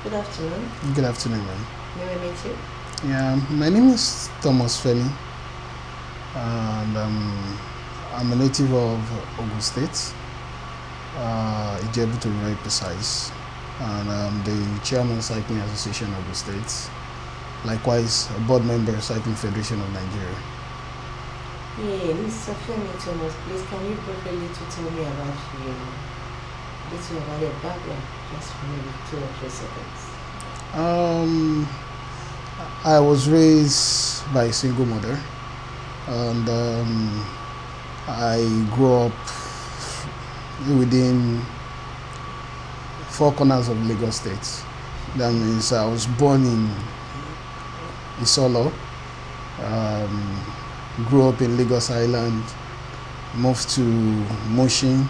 Good afternoon. Good afternoon, ma'am. May we meet you? Yeah, my name is Thomas Femi, and I'm a native of Ogun State, Ijebu to be very precise, and I'm the chairman of Cycling Association of Ogun State, likewise a board member of Cycling Federation of Nigeria. Yeah, Mr. Femi Thomas, please can you briefly tell me about you, a little about your background, just for maybe 2 or 3 seconds. I was raised by a single mother, and I grew up within 4 corners of Lagos State. That means I was born in Isolo, grew up in Lagos Island, moved to Mushin,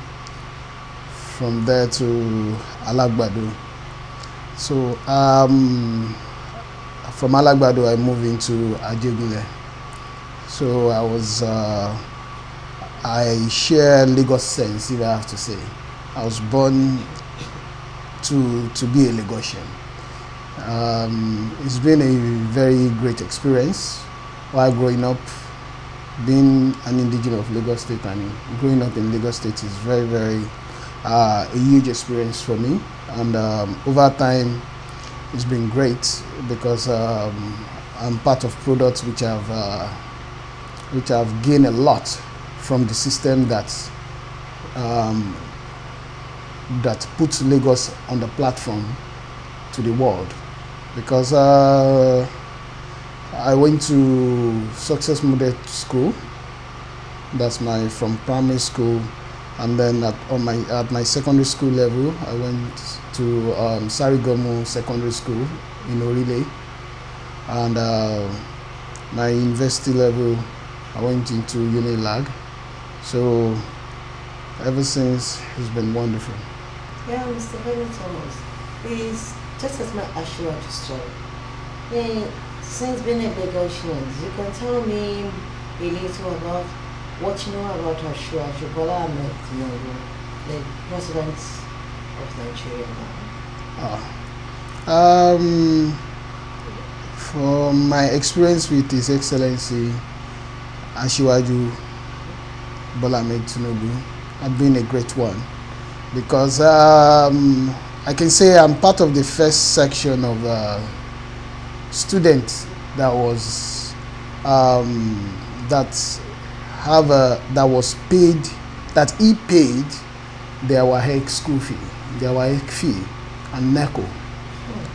from there to Alagbado. So from Alagbado I moved into Ajegunle. So I share Lagos sense, if I have to say. I was born to be a Lagosian. It's been a very great experience while growing up. Being an indigenous of Lagos State and growing up in Lagos State is very a huge experience for me, and over time it's been great because I'm part of products which have gained a lot from the system that puts Lagos on the platform to the world, because I went to Success Model School. That's from primary school, and then at my secondary school level, I went to Sarigomo Secondary School in Orile, and my university level, I went into Unilag. So ever since, it's been wonderful. Yeah, Mr. Femi Thomas, please, just as My Asiwaju Story. Since being a Lagosian, you can tell me a little about what you know about Asiwaju Bola, the president of Nigeria now. From my experience with His Excellency Asiwaju Bola had been a great one, because I can say I'm part of the first section of students that was paid, that he paid their WAEC school fee, their WAEC fee, and NECO.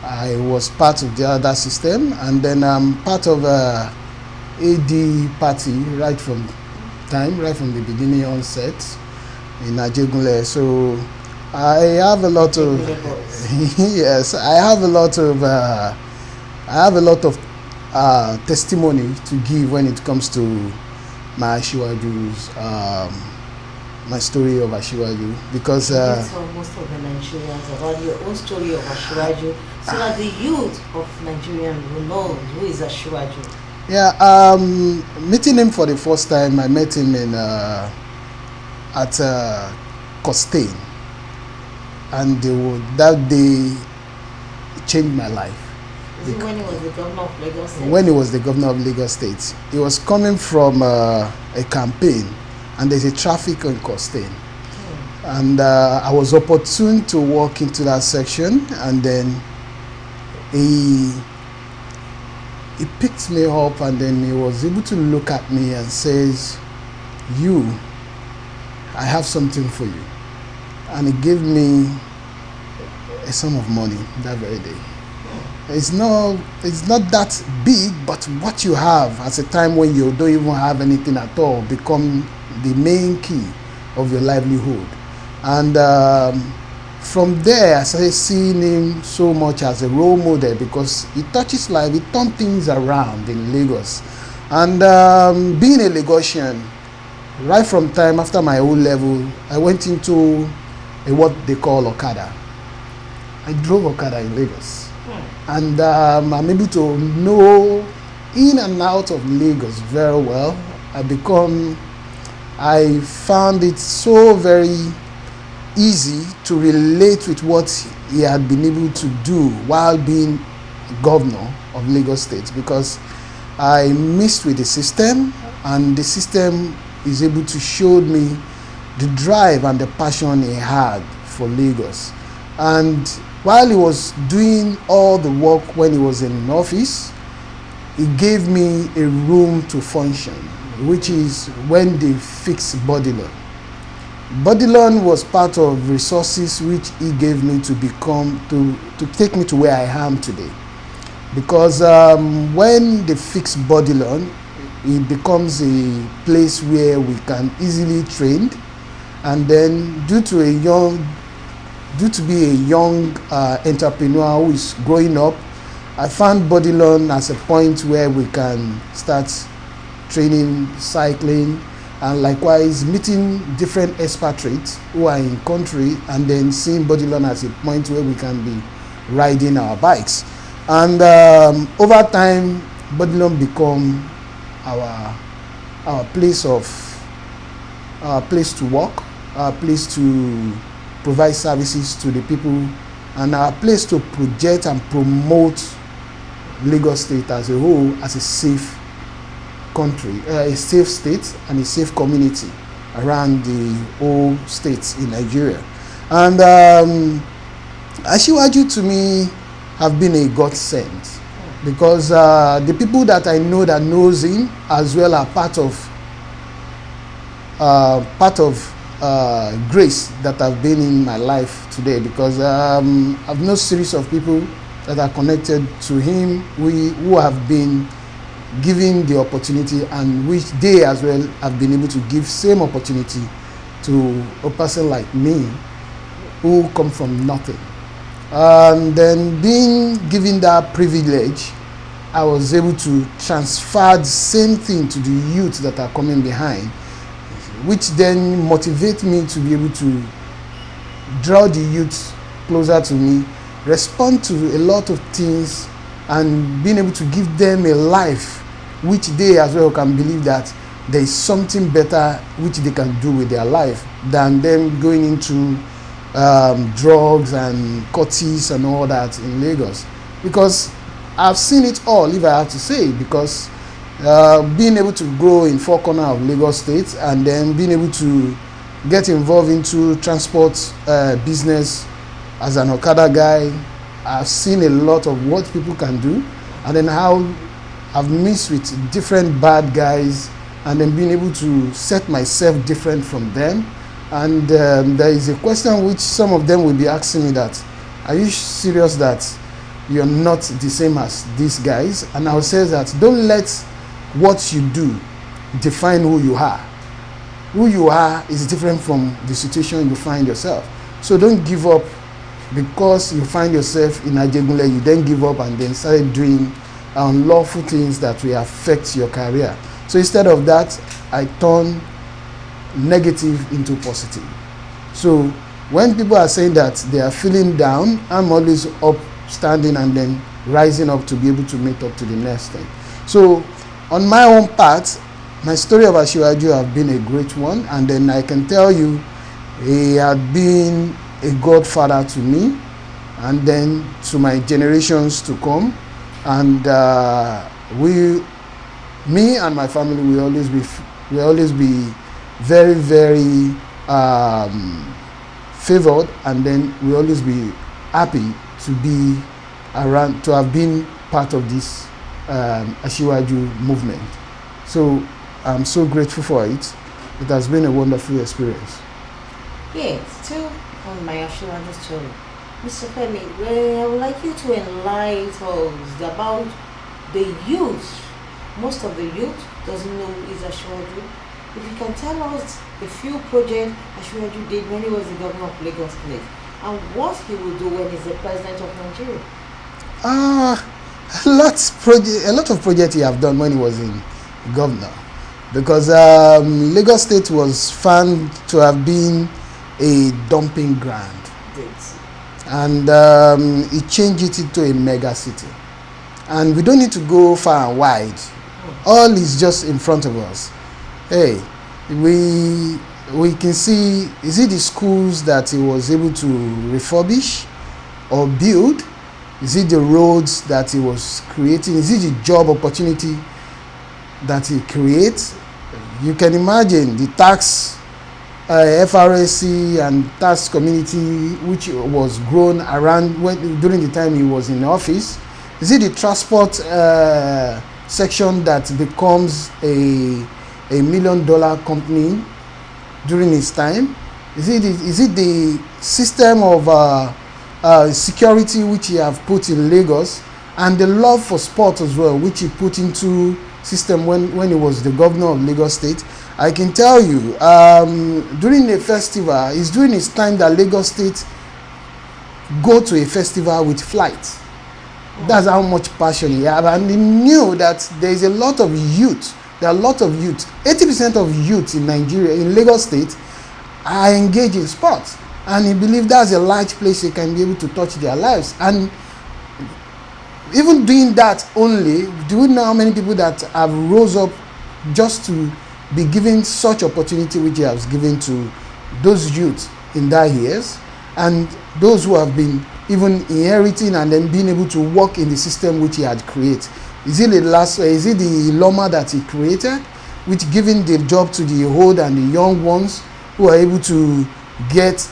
I was part of the other system, and then I'm part of AD party right from the beginning onset in Ajegunle. So I have a lot of yes, I have a lot of testimony to give when it comes to my Asiwaju's, my story of Asiwaju, because tell most of the Nigerians about your own story of Asiwaju, so that the youth of Nigeria will know who is Asiwaju. Yeah, meeting him for the first time, I met him at Costain, and that day changed my life. Is it when he was the governor of Lagos State? When he was the governor of Lagos State. He was coming from a campaign, and there's a traffic on Costain. And I was opportune to walk into that section, and then he picked me up, and then he was able to look at me and says, I have something for you. And he gave me a sum of money that very day. It's not that big, but what you have at a time when you don't even have anything at all become the main key of your livelihood. And from there, I started seeing him so much as a role model, because he touches life, he turned things around in Lagos. And being a Lagosian, right from time after my O level, I went into what they call Okada. I drove Okada in Lagos. And I'm able to know in and out of Lagos very well. I found it so very easy to relate with what he had been able to do while being governor of Lagos State, because I mixed with the system, and the system is able to show me the drive and the passion he had for Lagos. And while he was doing all the work when he was in office, he gave me a room to function, which is when they fixed Bodilon. Bodilon was part of resources which he gave me to become, to take me to where I am today. Because when they fix Bodilon, it becomes a place where we can easily train. And then due to be a young entrepreneur who is growing up, I found Bodilon as a point where we can start training, cycling, and likewise meeting different expatriates who are in country, and then seeing Bodilon as a point where we can be riding our bikes. And over time, Bodilon become our place to work, our place to provide services to the people, and our place to project and promote Lagos State as a whole as a safe country, a safe state and a safe community around the whole states in Nigeria. And Asiwaju to me have been a godsend, because the people that I know that knows him as well are part of grace that have been in my life today, because I've known series of people that are connected to him who have been given the opportunity, and which they as well have been able to give same opportunity to a person like me who come from nothing. And then being given that privilege, I was able to transfer the same thing to the youth that are coming behind, which then motivate me to be able to draw the youth closer to me, respond to a lot of things, and being able to give them a life which they as well can believe that there is something better which they can do with their life than them going into drugs and courts and all that in Lagos. Because I've seen it all, if I have to say, because being able to grow in four corners of Lagos State, and then being able to get involved into transport business as an Okada guy, I've seen a lot of what people can do, and then how I've mixed with different bad guys, and then being able to set myself different from them. And there is a question which some of them will be asking me that, are you serious that you're not the same as these guys? And I'll say that don't let what you do define who you are. Who you are is different from the situation you find yourself. So don't give up because you find yourself in Ajegunle, you then give up and then started doing unlawful things that will affect your career. So instead of that, I turn negative into positive. So when people are saying that they are feeling down, I'm always up, standing, and then rising up to be able to meet up to the next thing. So on my own part, my story of Asiwaju have been a great one, and then I can tell you he had been a godfather to me, and then to my generations to come. And me and my family will always be very, very favored, and then we always be happy to be around, to have been part of this Asiwaju movement. So I'm so grateful for it. It has been a wonderful experience. Yeah, still on my Asiwaju story. Mr. Femi, I would like you to enlighten us about the youth. Most of the youth doesn't know who is Asiwaju. If you can tell us a few projects Asiwaju did when he was the governor of Lagos State, and what he will do when he's the president of Nigeria. A lot of projects he have done when he was in governor, because Lagos State was found to have been a dumping ground, and he changed it into a mega city. And we don't need to go far and wide. All is just in front of us. Hey, we can see, is it the schools that he was able to refurbish, or build? Is it the roads that he was creating? Is it the job opportunity that he creates? You can imagine the tax FRSC and tax community which was grown around during the time he was in office. Is it the transport section that becomes a $1 million company during his time? Is it the system of security which he have put in Lagos, and the love for sport as well, which he put into system when he was the governor of Lagos State? I can tell you, during a festival, it's during his time that Lagos State go to a festival with flight. That's how much passion he had, and he knew that there is a lot of youth. There are a lot of youth. 80% of youth in Nigeria, in Lagos State, are engaged in sports, and he believed that's a large place he can be able to touch their lives. And even doing that only, do you know how many people that have rose up just to be given such opportunity which he has given to those youth in that years, and those who have been even inheriting and then being able to work in the system which he had created? Is it the Loma that he created, which giving the job to the old and the young ones who are able to get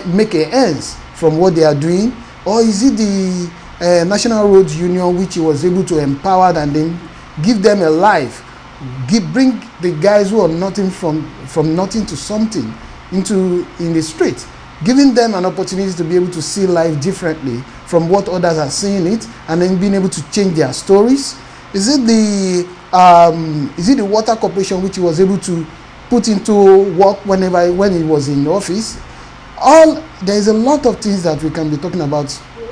make a ends from what they are doing? Or is it the National Roads Union which he was able to empower and then give them a life, bring the guys who are nothing from nothing to something in the street, giving them an opportunity to be able to see life differently from what others are seeing it, and then being able to change their stories? Is it the Water Corporation which he was able to put into work when he was in office? There is a lot of things that we can be talking about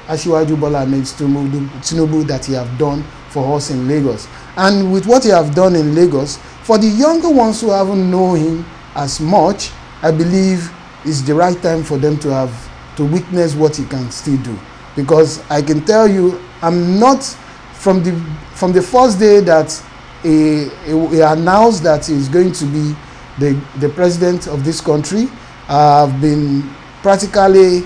Asiwaju Bola Ahmed Tinubu that he have done for us in Lagos. And with what he have done in Lagos, for the younger ones who haven't known him as much, I believe it's the right time for them to witness what he can still do. Because I can tell you, I'm not from the first day that he announced that he's going to be the president of this country, I've been practically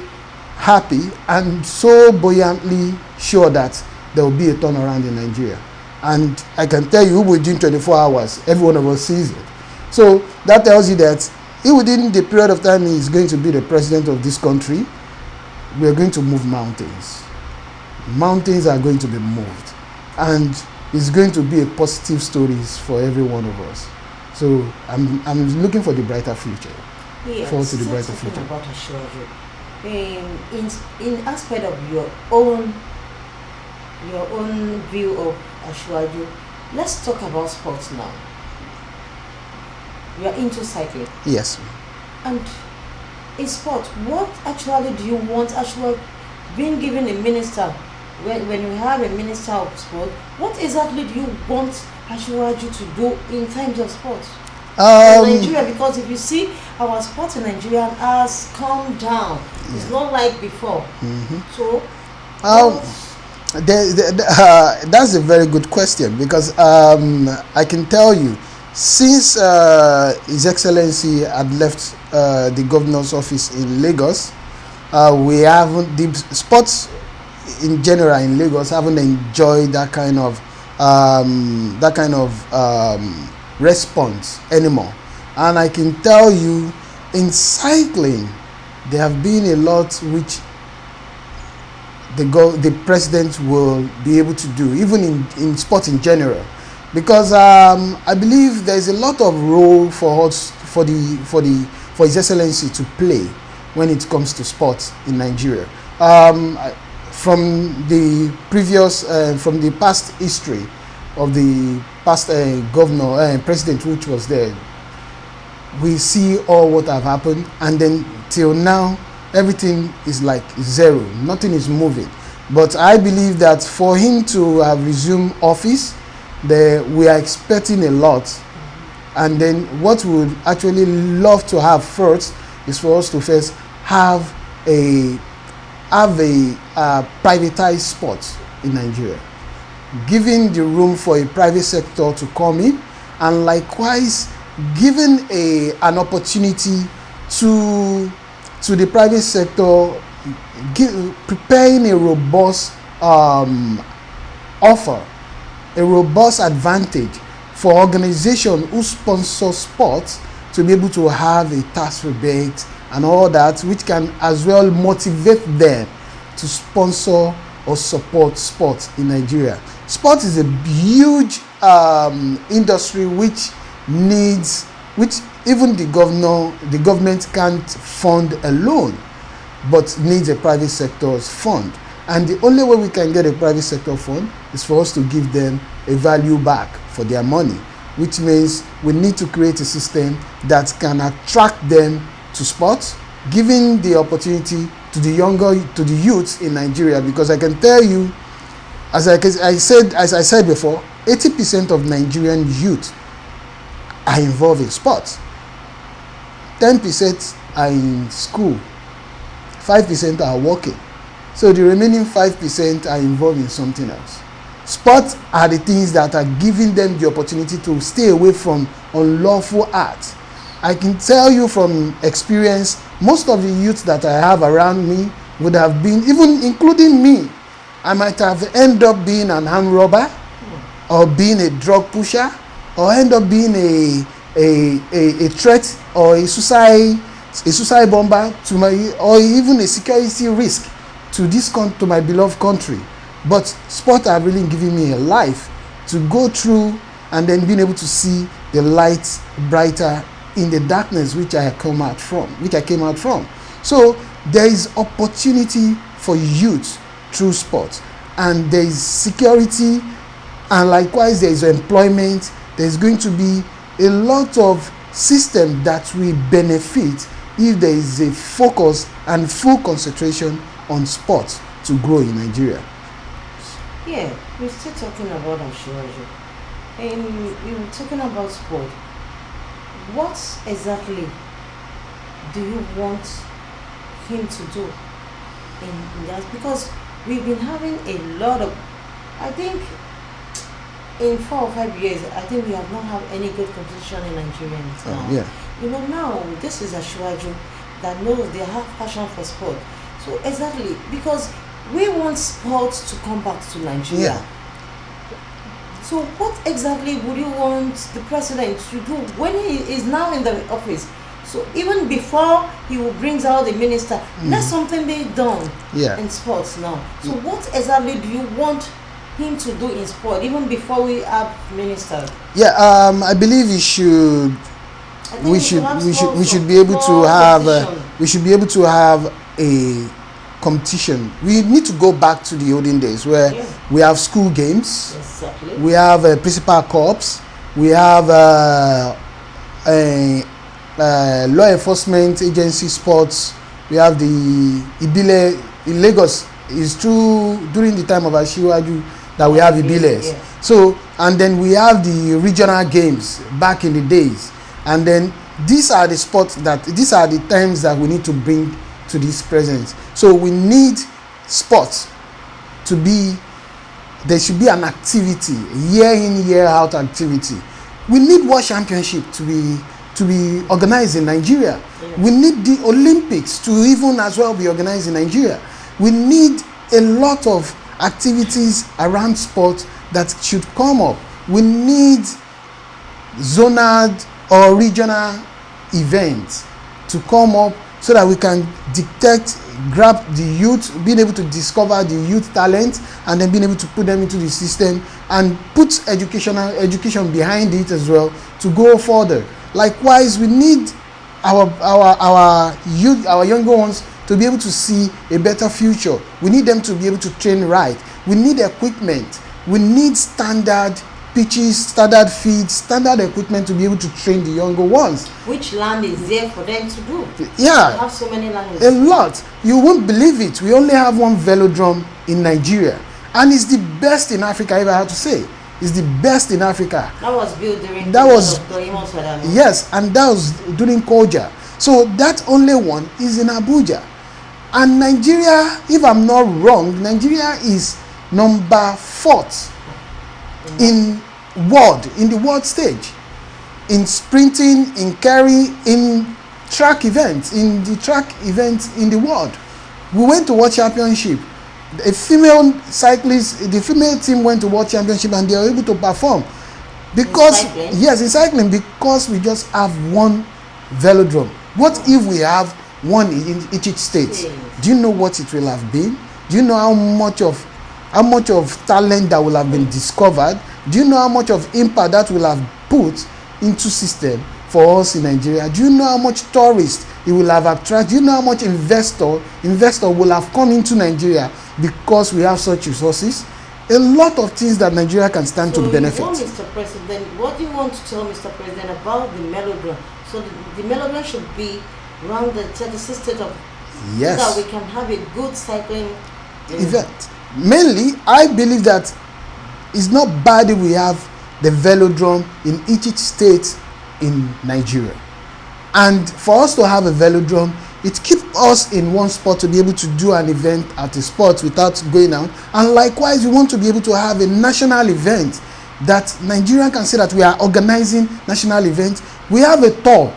happy and so buoyantly sure that there will be a turnaround in Nigeria. And I can tell you, within 24 hours, every one of us sees it. So that tells you that within the period of time he's going to be the president of this country, we are going to move mountains. Mountains are going to be moved. And it's going to be a positive stories for every one of us. So I'm looking for the brighter future. Yes, forward to the brighter future. About Asiwaju, in aspect of your own view of Asiwaju, let's talk about sports now. You are into cycling. Yes. And in sport, what actually do you want Asiwaju, being given a minister, when you have a minister of sport, what exactly do you want Asiwaju to do in terms of sport? In Nigeria, because if you see, our sport in Nigeria has come down. Yeah. It's not like before. Mm-hmm. So, that's a very good question, because I can tell you, since His Excellency had left the governor's office in Lagos, we haven't, the sports in general in Lagos haven't enjoyed that kind of response anymore. And I can tell you, in cycling, there have been a lot which the president will be able to do, even in sport in general, because I believe there is a lot of role for us, for His Excellency to play when it comes to sports in Nigeria. From the previous, from the past history of the past president which was there, we see all what have happened, and then till now everything is like zero, nothing is moving. But I believe that for him to have resumed office, we are expecting a lot. And then what we would actually love to have first is for us to first have a privatized sport in Nigeria, giving the room for a private sector to come in, and likewise giving an opportunity to the private sector preparing a robust offer, a robust advantage for organizations who sponsor sports to be able to have a tax rebate and all that, which can as well motivate them to sponsor or support sports in Nigeria. Sport is a huge industry which even the government can't fund alone, but needs a private sector's fund. And the only way we can get a private sector fund is for us to give them a value back for their money, which means we need to create a system that can attract them to sports, giving the opportunity to the youths in Nigeria. Because I can tell you, as I said before, 80% of Nigerian youth are involved in sports. 10% are in school, 5% are working. So the remaining 5% are involved in something else. Sports are the things that are giving them the opportunity to stay away from unlawful acts. I can tell you from experience, most of the youth that I have around me would have been, even including me, I might have ended up being an armed robber, or being a drug pusher, or end up being a threat or a suicide bomber to my, or even a security risk to to my beloved country. But sport are really giving me a life to go through, and then being able to see the light brighter in the darkness which I came out from. So there is opportunity for youth through sport, and there is security, and likewise there is employment. There is going to be a lot of system that will benefit if there is a focus and full concentration on sports to grow in Nigeria. Yeah, we're still talking about Asiwaju, and we were talking about sport. What exactly do you want him to do in that? Because we've been having a lot of, I think, in 4 or 5 years, I think we have not had any good competition in Nigeria now. Yeah. You know, now this is Asiwaju that knows they have passion for sport. So exactly, because we want sports to come back to Nigeria. Yeah. So what exactly would you want the president to do when he is now in the office? So even before he will brings out the minister, let something be done in sports now. So what exactly do you want him to do in sport even before we have minister? Yeah, I believe we should be able to have a competition. We need to go back to the olden days where we have school games, we have principal corps, we have law enforcement agency sports, we have the Ibile in Lagos. It's true during the time of Asiwaju that we have Ibiles. So, and then we have the regional games back in the days, and then these are the times that we need to bring to this present. So we need sports to be, there should be an activity, year in, year out activity. We need World Championship to be organized in Nigeria. We need the Olympics to even as well be organized in Nigeria. We need a lot of activities around sport that should come up. We need zonal or regional events to come up so that we can grab the youth, being able to discover the youth talent, and then being able to put them into the system and put education behind it as well to go further. Likewise, we need our youth, our younger ones, to be able to see a better future. We need them to be able to train right. We need equipment. We need standard pitches, standard feeds, standard equipment to be able to train the younger ones. Which land is there for them to do? Yeah. We have so many lands. A lot. You won't believe it. We only have one velodrome in Nigeria. And it's the best in Africa, if I have to say. It's the best in Africa. That was built during Yes, and that was during Koja. So that only one is in Abuja. And Nigeria, if I'm not wrong, Nigeria is number 4th in the world stage, in sprinting, in carry, in track events, in the world. We went to World Championship. A female cyclist, the female team went to World Championship and they were able to perform. Because, yes, in cycling, because we just have one velodrome. What if we have one in each state? Yes. Do you know what it will have been? Do you know how much of talent that will have been discovered? Do you know how much of impact that will have put into system for us in Nigeria? Do you know how much tourists it will have attracted? Do you know how much investor will have come into Nigeria because we have such resources? A lot of things that Nigeria can stand to benefit. Mr. President, what do you want to tell Mr. President about the melodrome? So the melodrome should be around the 36 state of, yes, so that we can have a good cycling event. Mainly, I believe that it's not bad if we have the velodrome in each state in Nigeria. And for us to have a velodrome, it keeps us in one spot to be able to do an event at a spot without going out. And likewise, we want to be able to have a national event that Nigeria can say that we are organizing national events. We have a tour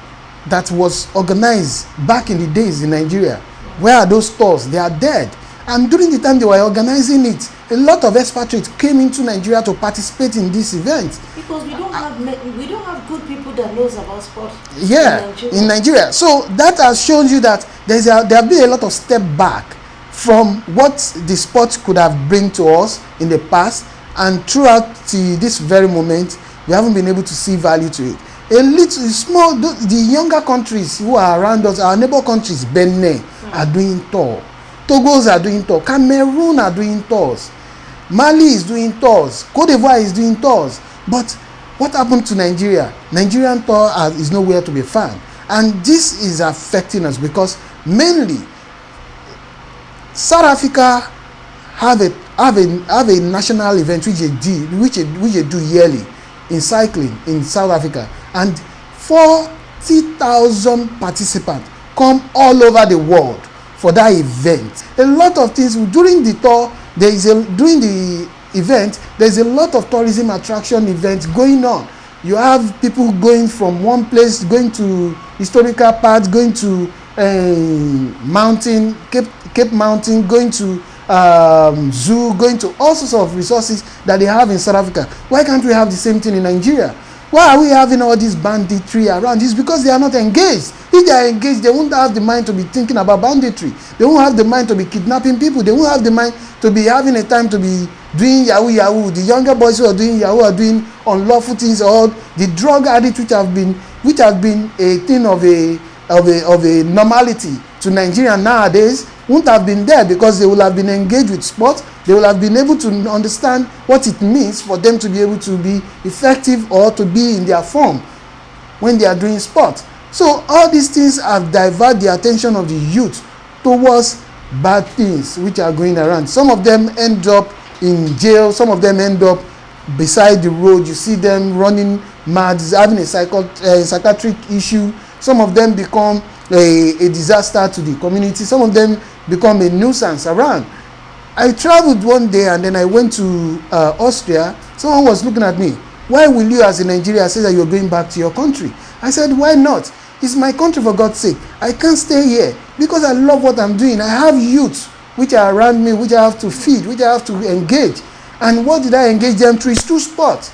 that was organized back in the days in Nigeria. Where are those tours? They are dead. And during the time they were organizing it, a lot of expatriates came into Nigeria to participate in this event. Because we don't have good people that knows about sport. Yeah, in Nigeria. So that has shown you that there have been a lot of step back from what the sport could have bring to us in the past, and throughout this very moment, we haven't been able to see value to it. A little small, the younger countries who are around us, our neighbor countries, Benin, are doing tour. Togo's are doing tour. Cameroon are doing tours. Mali is doing tours. Cote d'Ivoire is doing tours. But what happened to Nigeria? Nigerian tour is nowhere to be found. And this is affecting us because mainly South Africa have a national event which they do yearly in cycling in South Africa, and 40,000 participants come all over the world for that event. A lot of things during the tour, during the event, there's a lot of tourism attraction events going on. You have people going from one place, going to historical parts, going to mountain, Cape Mountain, going to zoo, going to all sorts of resources that they have in South Africa. Why can't we have the same thing in Nigeria? Why are we having all this banditry around? It's because they are not engaged. If they are engaged, they won't have the mind to be thinking about banditry. They won't have the mind to be kidnapping people. They won't have the mind to be having a time to be doing yahoo. The younger boys who are doing yahoo are doing unlawful things, or the drug addicts which have been a thing of a normality to Nigeria nowadays won't have been there, because they will have been engaged with sport. They will have been able to understand what it means for them to be able to be effective or to be in their form when they are doing sport. So all these things have diverted the attention of the youth towards bad things which are going around. Some of them end up in jail. Some of them end up beside the road. You see them running mad, having a psychiatric issue. Some of them become a disaster to the community. Some of them become a nuisance around. I traveled one day and then I went to Austria. Someone was looking at me. Why will you, as a Nigerian, say that you're going back to your country? I said, why not? It's my country, for God's sake. I can't stay here because I love what I'm doing. I have youth which are around me, which I have to feed, which I have to engage. And what did I engage them through? It's through sport.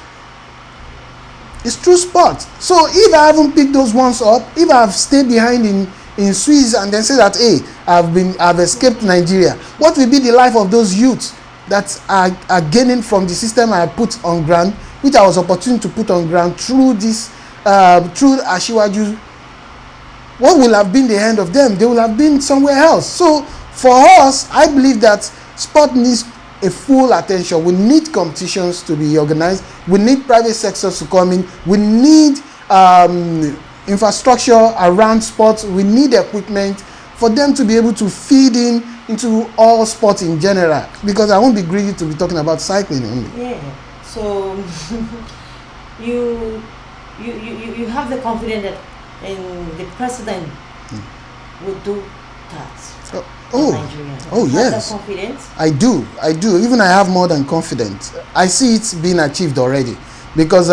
It's through sport. So if I haven't picked those ones up, if I have stayed behind in Swiss and then say that, hey, I've escaped Nigeria, what will be the life of those youths that are gaining from the system I put on ground, which I was opportune to put on ground through this, through Asiwaju? What will have been the end of them? They will have been somewhere else. So for us, I believe that sport needs a full attention. We need competitions to be organized. We need private sectors to come in. We need infrastructure around sports. We need equipment for them to be able to feed into all sports in general. Because I won't be greedy to be talking about cycling only. Yeah. So you have the confidence that the president would do that. Oh yes, confidence? I do. Even I have more than confidence. I see it being achieved already, because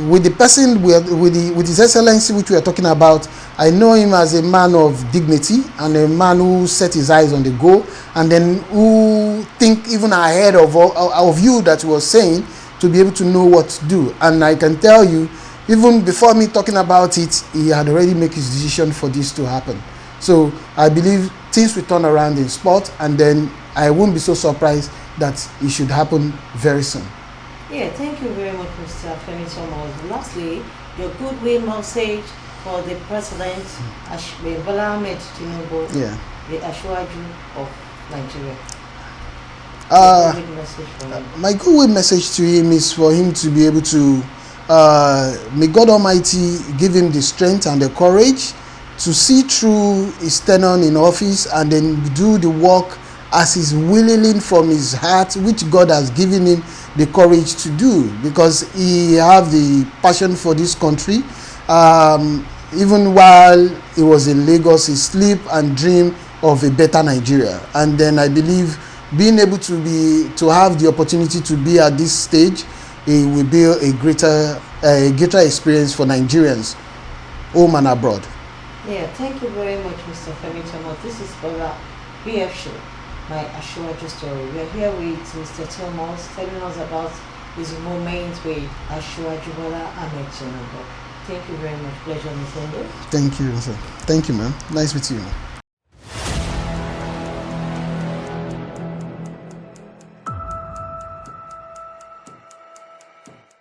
with the person with His Excellency which we are talking about, I know him as a man of dignity and a man who set his eyes on the goal, and then who think even ahead of you that he was saying, to be able to know what to do. And I can tell you, even before me talking about it, he had already made his decision for this to happen. So I believe things will turn around in sport, and then I won't be so surprised that it should happen very soon. Yeah, thank you very much, Mr. Femi Thomas. Lastly, your goodwill message for the President, Bola Tinubu, Yeah. the Asiwaju of Nigeria. Message for him. My goodwill message to him is for him to be able to, may God Almighty give him the strength and the courage to see through his tenure in office, and then do the work as he's willing from his heart, which God has given him the courage to do, because he have the passion for this country. Even while he was in Lagos, he sleep and dream of a better Nigeria. And then I believe being able to have the opportunity to be at this stage, it will be a greater experience for Nigerians, home and abroad. Yeah, thank you very much, Mr. Femi Thomas. This is Bola, BF Show, My Asiwaju Story. We are here with Mr. Thomas telling us about his moment with Asiwaju Bola Tinubu. Thank you very much. Pleasure, Mr. Ndo. Thank you, sir. Thank you, man. Nice meeting you.